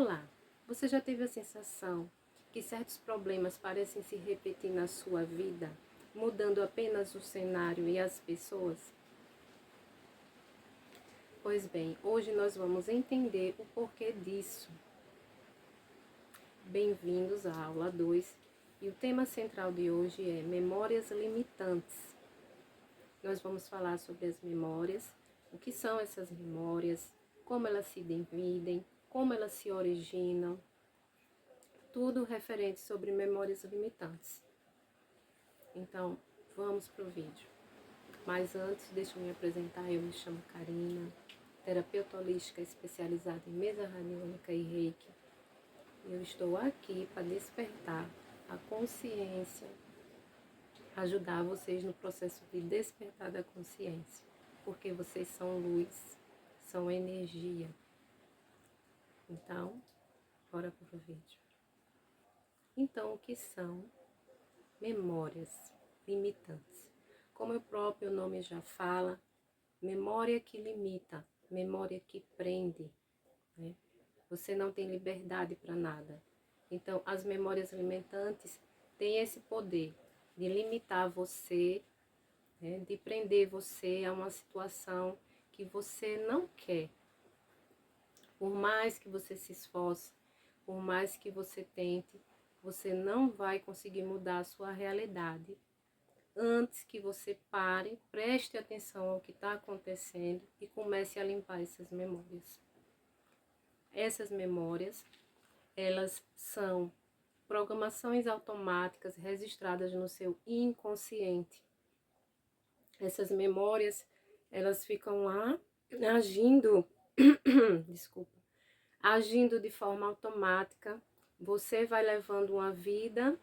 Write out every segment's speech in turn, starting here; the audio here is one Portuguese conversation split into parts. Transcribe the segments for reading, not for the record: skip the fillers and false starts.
Olá, você já teve a sensação que certos problemas parecem se repetir na sua vida, mudando apenas o cenário e as pessoas? Pois bem, hoje nós vamos entender o porquê disso. Bem-vindos à aula 2 e o tema central de hoje é memórias limitantes. Nós vamos falar sobre as memórias, o que são essas memórias, como elas se dividem, como elas se originam, tudo referente sobre memórias limitantes. Então, vamos para o vídeo. Mas antes, deixa eu me apresentar. Eu me chamo Karina, terapeuta holística especializada em mesa radiônica e reiki. Eu estou aqui para despertar a consciência, ajudar vocês no processo de despertar da consciência, porque vocês são luz, são energia. Então, bora para o vídeo. Então, o que são memórias limitantes? Como o próprio nome já fala, memória que limita, memória que prende, né? Você não tem liberdade para nada. Então, as memórias limitantes têm esse poder de limitar você, né? De prender você a uma situação que você não quer. Por mais que você se esforce, por mais que você tente, você não vai conseguir mudar a sua realidade antes que você pare, preste atenção ao que está acontecendo e comece a limpar essas memórias. Essas memórias, elas são programações automáticas registradas no seu inconsciente. Essas memórias, elas ficam lá agindo, desculpa, agindo de forma automática. Você vai levando uma vida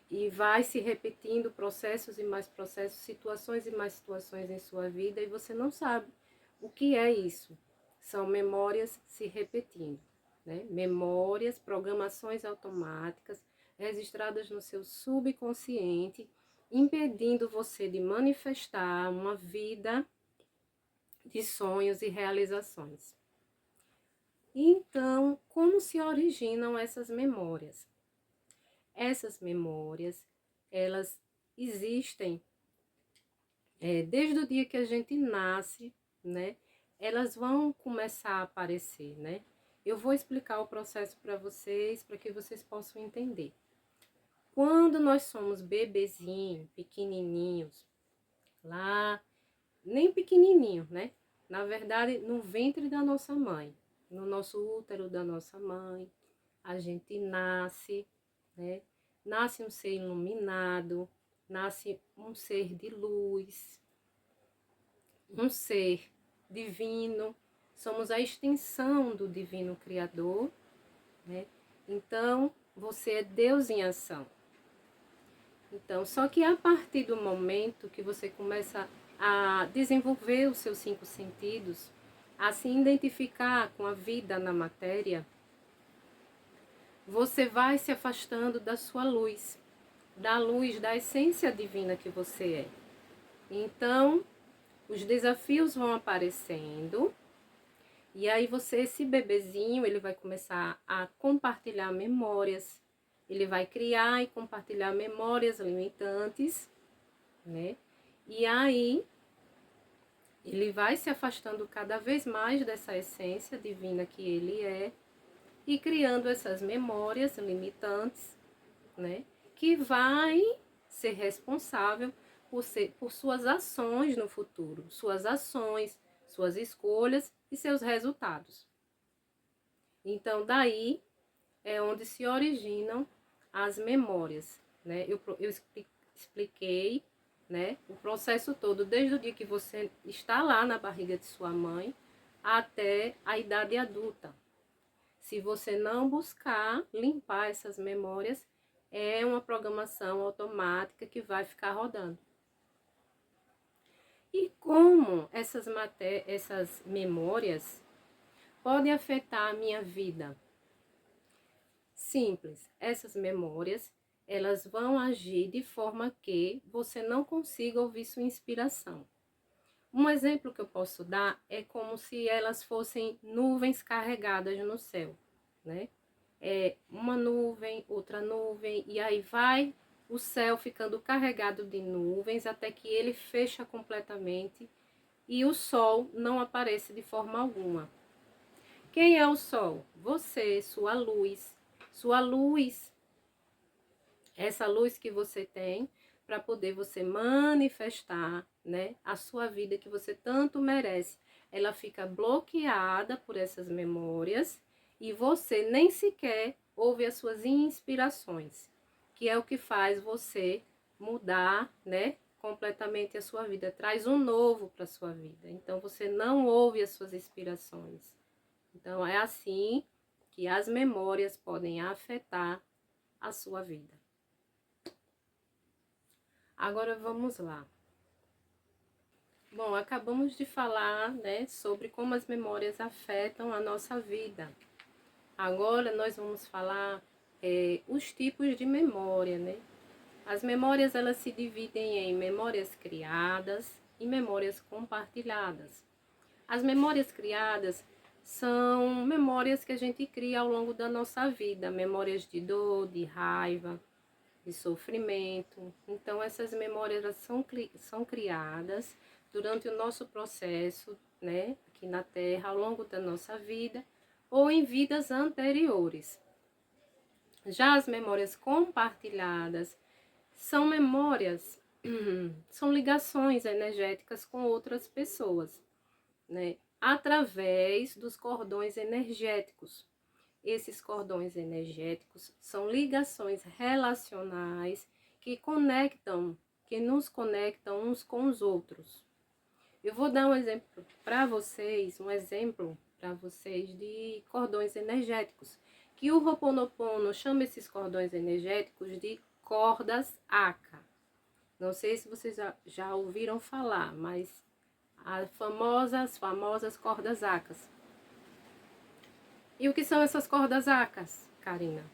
e vai se repetindo processos e mais processos, situações e mais situações em sua vida, e você não sabe o que é isso. São memórias se repetindo, né? Memórias, programações automáticas registradas no seu subconsciente, impedindo você de manifestar uma vida de sonhos e realizações. Então, como se originam essas memórias? Essas memórias, elas existem desde o dia que a gente nasce, né? Elas vão começar a aparecer, né? Eu vou explicar o processo para vocês que vocês possam entender. Quando nós somos bebezinhos, pequenininhos, lá, nem pequenininho, né? Na verdade, no ventre da nossa mãe, no nosso útero da nossa mãe, a gente nasce, né? Nasce um ser iluminado, nasce um ser de luz, um ser divino. Somos a extensão do divino Criador, né? Então, você é Deus em ação. Então, só que a partir do momento que você começa a desenvolver os seus 5 sentidos, a se identificar com a vida na matéria, você vai se afastando da sua luz, da essência divina que você é. Então, os desafios vão aparecendo, e aí você, esse bebezinho, ele vai começar a compartilhar memórias, ele vai criar e compartilhar memórias limitantes, né? E aí, ele vai se afastando cada vez mais dessa essência divina que ele é, e criando essas memórias limitantes, né? Que vai ser responsável por suas ações no futuro, suas ações, suas escolhas e seus resultados. Então, daí é onde se originam as memórias, né? Eu expliquei, né, o processo todo, desde o dia que você está lá na barriga de sua mãe até a idade adulta. Se você não buscar limpar essas memórias, é uma programação automática que vai ficar rodando. E como essas memórias podem afetar a minha vida? Simples, essas memórias, elas vão agir de forma que você não consiga ouvir sua inspiração. Um exemplo que eu posso dar é como se elas fossem nuvens carregadas no céu, né? É uma nuvem, outra nuvem, e aí vai o céu ficando carregado de nuvens até que ele fecha completamente e o sol não aparece de forma alguma. Quem é o sol? Você, sua luz. Sua luz, essa luz que você tem para poder você manifestar, né, a sua vida que você tanto merece. Ela fica bloqueada por essas memórias e você nem sequer ouve as suas inspirações, que é o que faz você mudar, né, completamente a sua vida, traz um novo para sua vida. Então você não ouve as suas inspirações. Então é assim que as memórias podem afetar a sua vida. Agora vamos lá. Bom, acabamos de falar, né, sobre como as memórias afetam a nossa vida. Agora nós vamos falar os tipos de memória, né? As memórias, elas se dividem em memórias criadas e memórias compartilhadas. As memórias criadas são memórias que a gente cria ao longo da nossa vida, memórias de dor, de raiva, de sofrimento. Então, essas memórias elas são criadas durante o nosso processo, né, aqui na Terra, ao longo da nossa vida ou em vidas anteriores. Já as memórias compartilhadas são memórias, são ligações energéticas com outras pessoas, né, através dos cordões energéticos. Esses cordões energéticos são ligações relacionais que nos conectam uns com os outros. Eu vou dar um exemplo para vocês, de cordões energéticos, que o Ho'oponopono chama esses cordões energéticos de cordas Aka. Não sei se vocês já ouviram falar, mas as famosas cordas Akas. E o que são essas cordas Akas, Karina?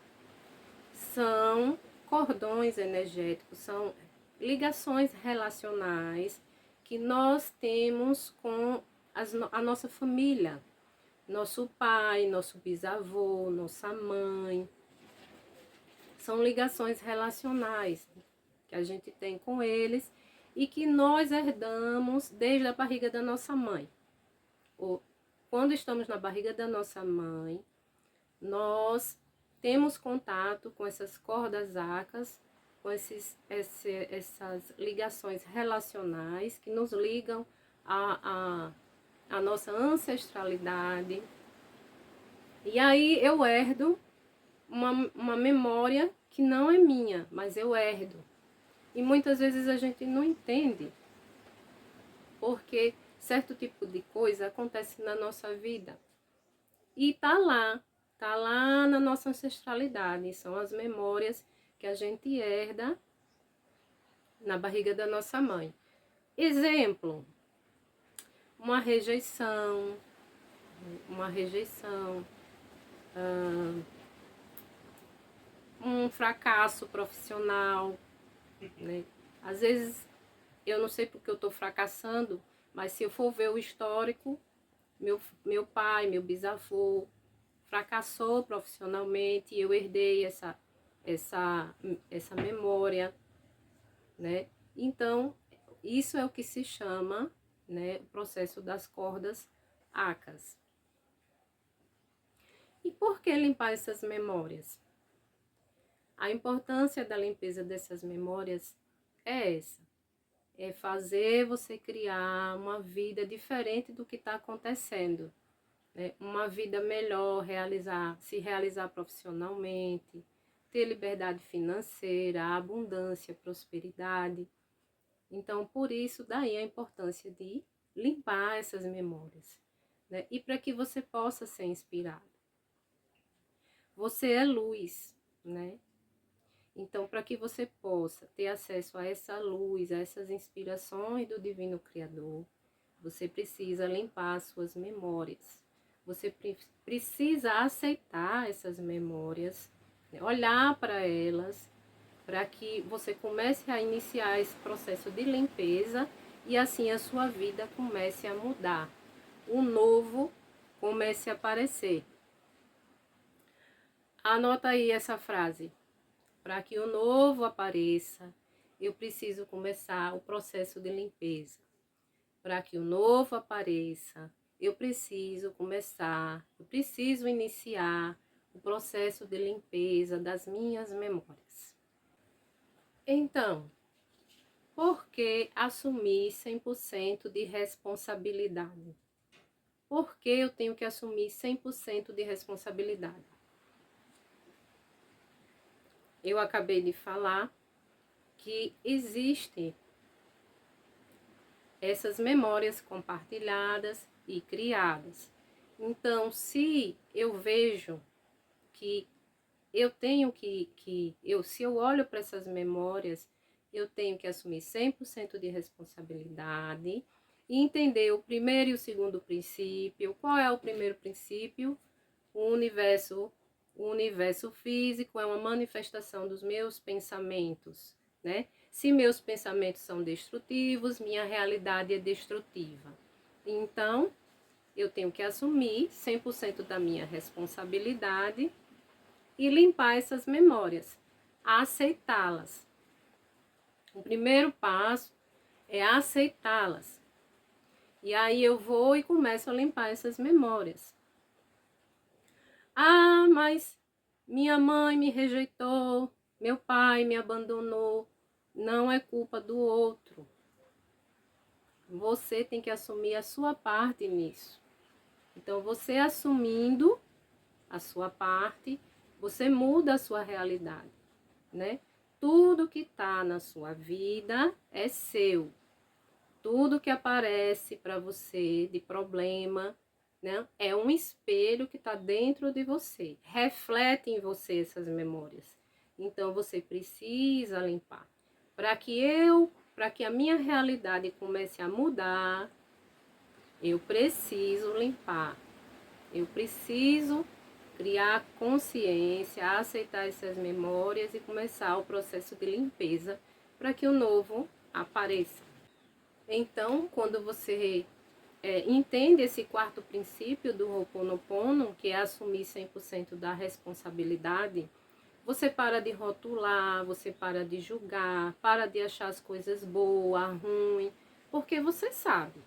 São cordões energéticos, são ligações relacionais que nós temos com a nossa família, nosso pai, nosso bisavô, nossa mãe. São ligações relacionais que a gente tem com eles e que nós herdamos desde a barriga da nossa mãe. Quando estamos na barriga da nossa mãe, nós temos contato com essas cordas Akas, com essas ligações relacionais que nos ligam à nossa ancestralidade. E aí eu herdo uma memória que não é minha, mas eu herdo. E muitas vezes a gente não entende porque certo tipo de coisa acontece na nossa vida. E tá lá na nossa ancestralidade. São as memórias que a gente herda na barriga da nossa mãe. Exemplo, uma rejeição, um fracasso profissional, né? Às vezes eu não sei porque eu estou fracassando, mas se eu for ver o histórico, meu pai, meu bisavô fracassou profissionalmente e eu herdei essa memória, né? Então, isso é o que se chama, né, o processo das cordas Akas. E por que limpar essas memórias? A importância da limpeza dessas memórias é essa. É fazer você criar uma vida diferente do que está acontecendo, né? Uma vida melhor, se realizar profissionalmente, ter liberdade financeira, abundância, prosperidade. Então, por isso, daí a importância de limpar essas memórias, né? E para que você possa ser inspirado. Você é luz, né? Então, para que você possa ter acesso a essa luz, a essas inspirações do Divino Criador, você precisa limpar as suas memórias. Você precisa aceitar essas memórias, né? Olhar para elas, para que você comece a iniciar esse processo de limpeza e assim a sua vida comece a mudar. O novo comece a aparecer. Anota aí essa frase. Para que o novo apareça, eu preciso começar o processo de limpeza. Para que o novo apareça, eu preciso iniciar o processo de limpeza das minhas memórias. Então, por que assumir 100% de responsabilidade? Por que eu tenho que assumir 100% de responsabilidade? Eu acabei de falar que existem essas memórias compartilhadas e criadas. Então, se eu vejo que eu tenho se eu olho para essas memórias, eu tenho que assumir 100% de responsabilidade e entender o primeiro e o segundo princípio. Qual é o primeiro princípio? O universo físico é uma manifestação dos meus pensamentos, né? Se meus pensamentos são destrutivos, minha realidade é destrutiva. Então, eu tenho que assumir 100% da minha responsabilidade e limpar essas memórias, aceitá-las. O primeiro passo é aceitá-las. E aí eu vou e começo a limpar essas memórias. Ah, mas minha mãe me rejeitou, meu pai me abandonou. Não é culpa do outro. Você tem que assumir a sua parte nisso. Então, você assumindo a sua parte, você muda a sua realidade, né? Tudo que tá na sua vida é seu. Tudo que aparece para você de problema, né? É um espelho que está dentro de você. Reflete em você essas memórias. Então, você precisa limpar. Para que a minha realidade comece a mudar, eu preciso limpar. Eu preciso criar consciência, aceitar essas memórias e começar o processo de limpeza para que o novo apareça. Então, quando você entende esse quarto princípio do Ho'oponopono, que é assumir 100% da responsabilidade, você para de rotular, você para de julgar, para de achar as coisas boas, ruins, porque você sabe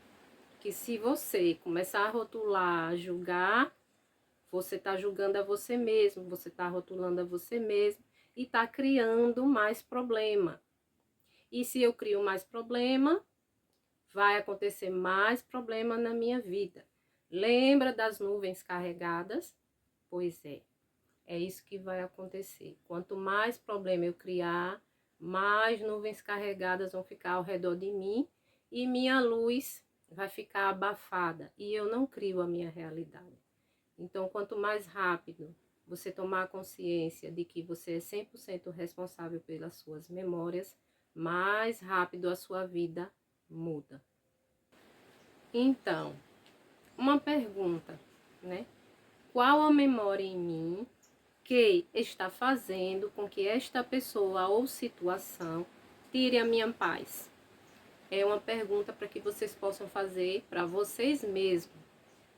que se você começar a rotular, a julgar, você está julgando a você mesmo, você está rotulando a você mesmo e está criando mais problema. E se eu crio mais problema, vai acontecer mais problema na minha vida. Lembra das nuvens carregadas? Pois é isso que vai acontecer. Quanto mais problema eu criar, mais nuvens carregadas vão ficar ao redor de mim e minha luz vai ficar abafada e eu não crio a minha realidade. Então, quanto mais rápido você tomar consciência de que você é 100% responsável pelas suas memórias, mais rápido a sua vida muda. Então, uma pergunta, né? Qual a memória em mim que está fazendo com que esta pessoa ou situação tire a minha paz? É uma pergunta para que vocês possam fazer para vocês mesmos,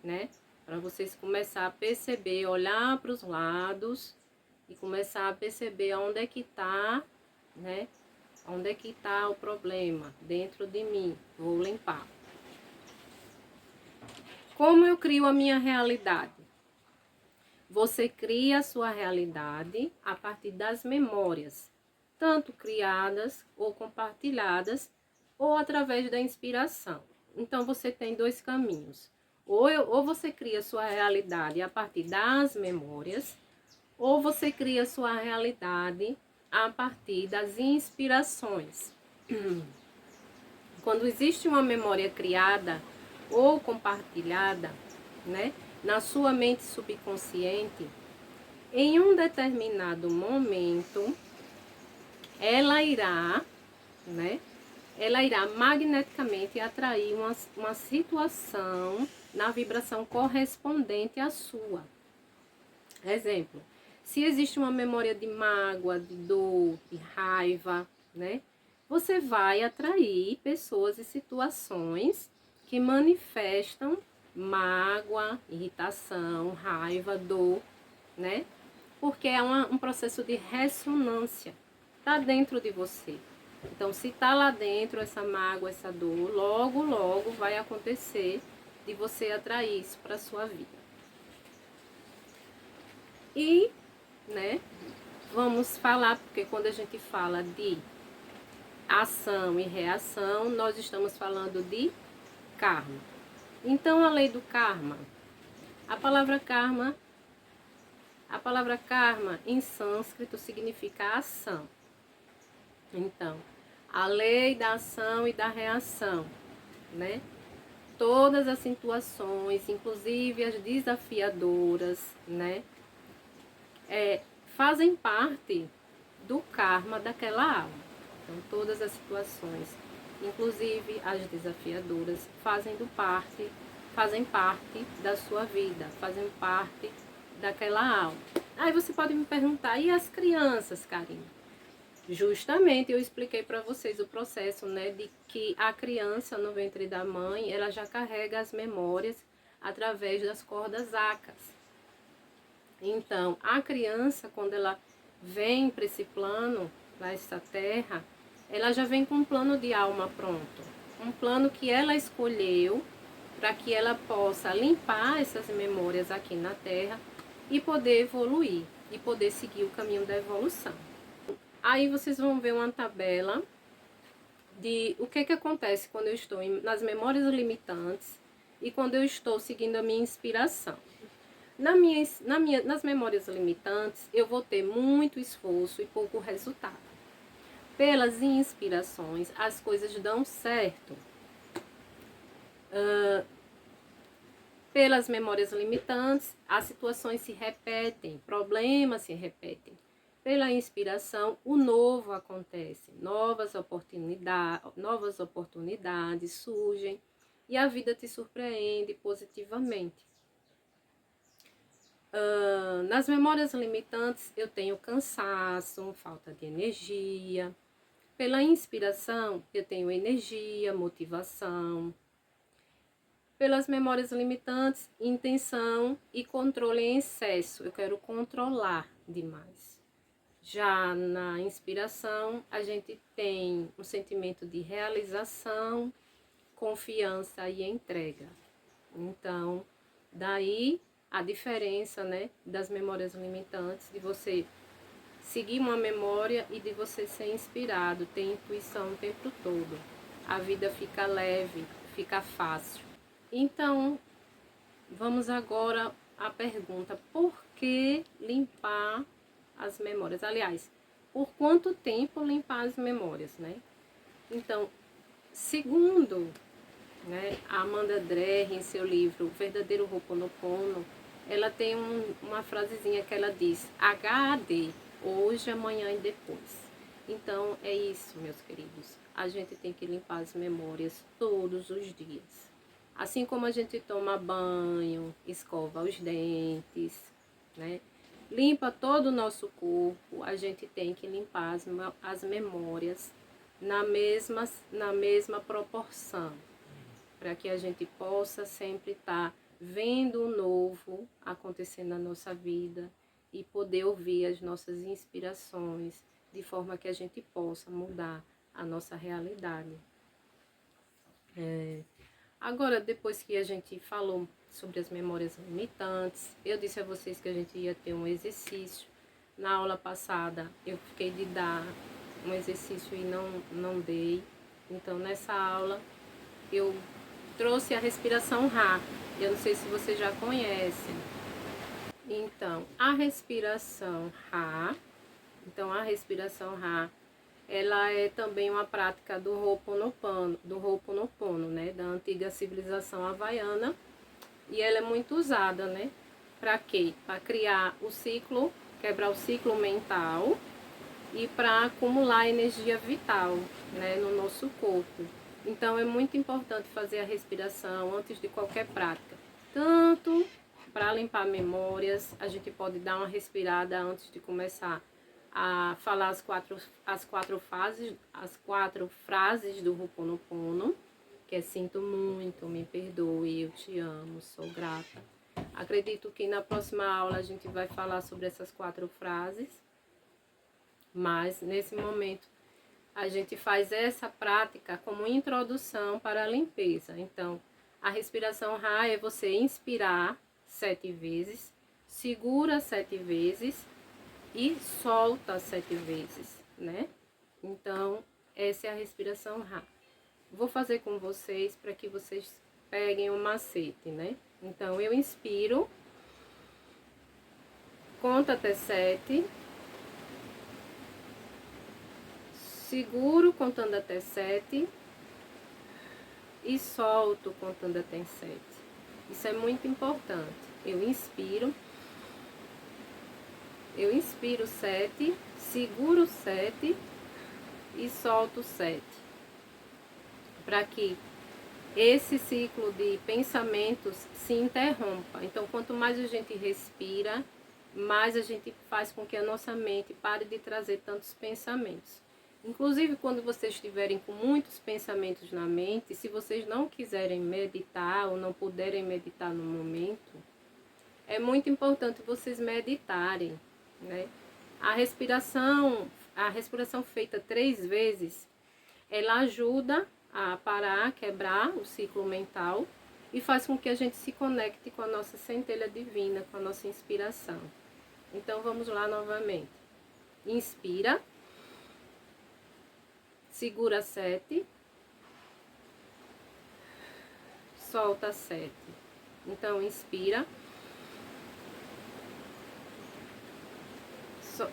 né? Para vocês começar a perceber, olhar para os lados e começar a perceber onde é que está, né? Onde é que está o problema dentro de mim. Vou limpar. Como eu crio a minha realidade? Você cria a sua realidade a partir das memórias, tanto criadas ou compartilhadas, ou através da inspiração. Então, você tem dois caminhos. Ou você cria a sua realidade a partir das memórias, ou você cria a sua realidade a partir das inspirações. Quando existe uma memória criada ou compartilhada, né, na sua mente subconsciente, em um determinado momento, ela irá, né, magneticamente atrair uma situação na vibração correspondente à sua. Exemplo, se existe uma memória de mágoa, de dor, de raiva, né, você vai atrair pessoas e situações que manifestam mágoa, irritação, raiva, dor, né? Porque é um processo de ressonância, tá dentro de você. Então, se tá lá dentro essa mágoa, essa dor, logo, logo vai acontecer de você atrair isso para sua vida. E, né, vamos falar, porque quando a gente fala de ação e reação, nós estamos falando de karma. Então, a lei do karma, a palavra karma em sânscrito significa ação. Então, a lei da ação e da reação, né? Todas as situações, inclusive as desafiadoras, né? Fazem parte do karma daquela alma. Então, todas as situações, inclusive as desafiadoras, fazem parte da sua vida, fazem parte daquela alma. Aí você pode me perguntar, e as crianças, Karine? Justamente eu expliquei para vocês o processo, né, de que a criança no ventre da mãe, ela já carrega as memórias através das cordas ácas. Então, a criança, quando ela vem para esse plano, para essa terra, ela já vem com um plano de alma pronto. Um plano que ela escolheu para que ela possa limpar essas memórias aqui na terra e poder evoluir, e poder seguir o caminho da evolução. Aí vocês vão ver uma tabela de o que acontece quando eu estou nas memórias limitantes e quando eu estou seguindo a minha inspiração. Nas memórias limitantes, eu vou ter muito esforço e pouco resultado. Pelas inspirações, as coisas dão certo. Pelas memórias limitantes, as situações se repetem, problemas se repetem. Pela inspiração, o novo acontece, novas oportunidades surgem e a vida te surpreende positivamente. Nas memórias limitantes, eu tenho cansaço, falta de energia. Pela inspiração, eu tenho energia, motivação. Pelas memórias limitantes, intenção e controle em excesso. Eu quero controlar demais. Já na inspiração, a gente tem um sentimento de realização, confiança e entrega. Então, daí a diferença, né, das memórias limitantes, de você seguir uma memória e de você ser inspirado, ter intuição o tempo todo. A vida fica leve, fica fácil. Então, vamos agora à pergunta: por que limpar as memórias? Aliás, por quanto tempo limpar as memórias, né? Então, segundo, né, a Amanda Dreher, em seu livro O Verdadeiro Ho'oponopono, ela tem uma frasezinha que ela diz: HAD, hoje, amanhã e depois. Então, é isso, meus queridos. A gente tem que limpar as memórias todos os dias. Assim como a gente toma banho, escova os dentes, né? Limpa todo o nosso corpo, a gente tem que limpar as memórias na mesma proporção, para que a gente possa sempre estar vendo o novo acontecer na nossa vida e poder ouvir as nossas inspirações, de forma que a gente possa mudar a nossa realidade. Agora, depois que a gente falou sobre as memórias limitantes, eu disse a vocês que a gente ia ter um exercício. Na aula passada, eu fiquei de dar um exercício e não dei. Então, nessa aula, eu trouxe a respiração Ra. Eu não sei se vocês já conhecem. Então, a respiração Ra, ela é também uma prática do Ho'oponopono, né, da antiga civilização havaiana, e ela é muito usada, né, para quê? Para criar o ciclo, quebrar o ciclo mental e para acumular energia vital, né, no nosso corpo. Então é muito importante fazer a respiração antes de qualquer prática, tanto para limpar memórias, a gente pode dar uma respirada antes de começar a falar as quatro frases do Ho'oponopono, que é sinto muito, me perdoe, eu te amo, sou grata. Acredito que na próxima aula a gente vai falar sobre essas 4 frases, mas nesse momento a gente faz essa prática como introdução para a limpeza. Então, a respiração Ra é você inspirar 7 vezes, segura 7 vezes e solta 7 vezes, né? Então, essa é a respiração Ra. Vou fazer com vocês para que vocês peguem o macete, né? Então, eu inspiro, conto até 7, seguro contando até 7 e solto contando até 7. Isso é muito importante. Eu inspiro 7, seguro 7 e solto 7. Para que esse ciclo de pensamentos se interrompa. Então, quanto mais a gente respira, mais a gente faz com que a nossa mente pare de trazer tantos pensamentos. Inclusive, quando vocês estiverem com muitos pensamentos na mente, se vocês não quiserem meditar ou não puderem meditar no momento, é muito importante vocês meditarem, né? A respiração feita 3 vezes, ela ajuda a parar, quebrar o ciclo mental e faz com que a gente se conecte com a nossa centelha divina, com a nossa inspiração. Então, vamos lá novamente. Inspira. Segura 7. Solta 7. Então, inspira.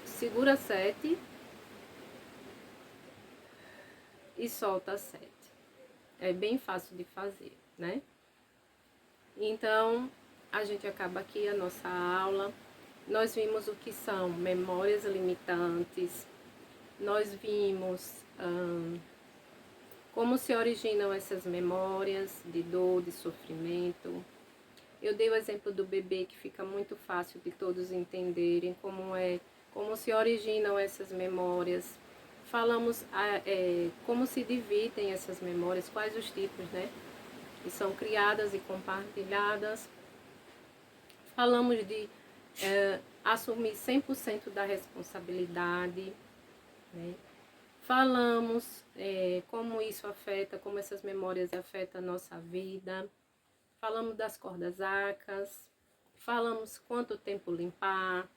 Segura 7. E solta 7. É bem fácil de fazer, né? Então, a gente acaba aqui a nossa aula. Nós vimos o que são memórias limitantes. Nós vimos como se originam essas memórias de dor, de sofrimento. Eu dei o exemplo do bebê, que fica muito fácil de todos entenderem como se originam essas memórias. Falamos como se dividem essas memórias, quais os tipos, né? Que são criadas e compartilhadas. Falamos de assumir 100% da responsabilidade, né? Falamos como isso afeta, como essas memórias afetam a nossa vida. Falamos das cordas acas. Falamos quanto tempo limpar.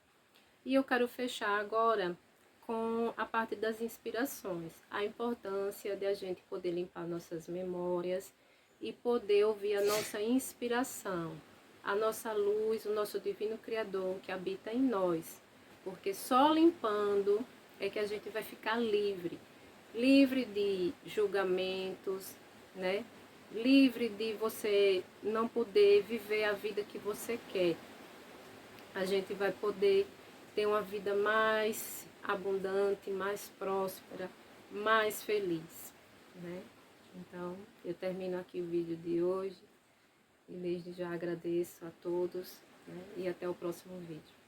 E eu quero fechar agora com a parte das inspirações. A importância de a gente poder limpar nossas memórias e poder ouvir a nossa inspiração, a nossa luz, o nosso divino Criador que habita em nós. Porque só limpando é que a gente vai ficar livre. Livre de julgamentos, né? Livre de você não poder viver a vida que você quer. A gente vai poder ter uma vida mais abundante, mais próspera, mais feliz, né? Então, eu termino aqui o vídeo de hoje e desde já agradeço a todos, né? E até o próximo vídeo.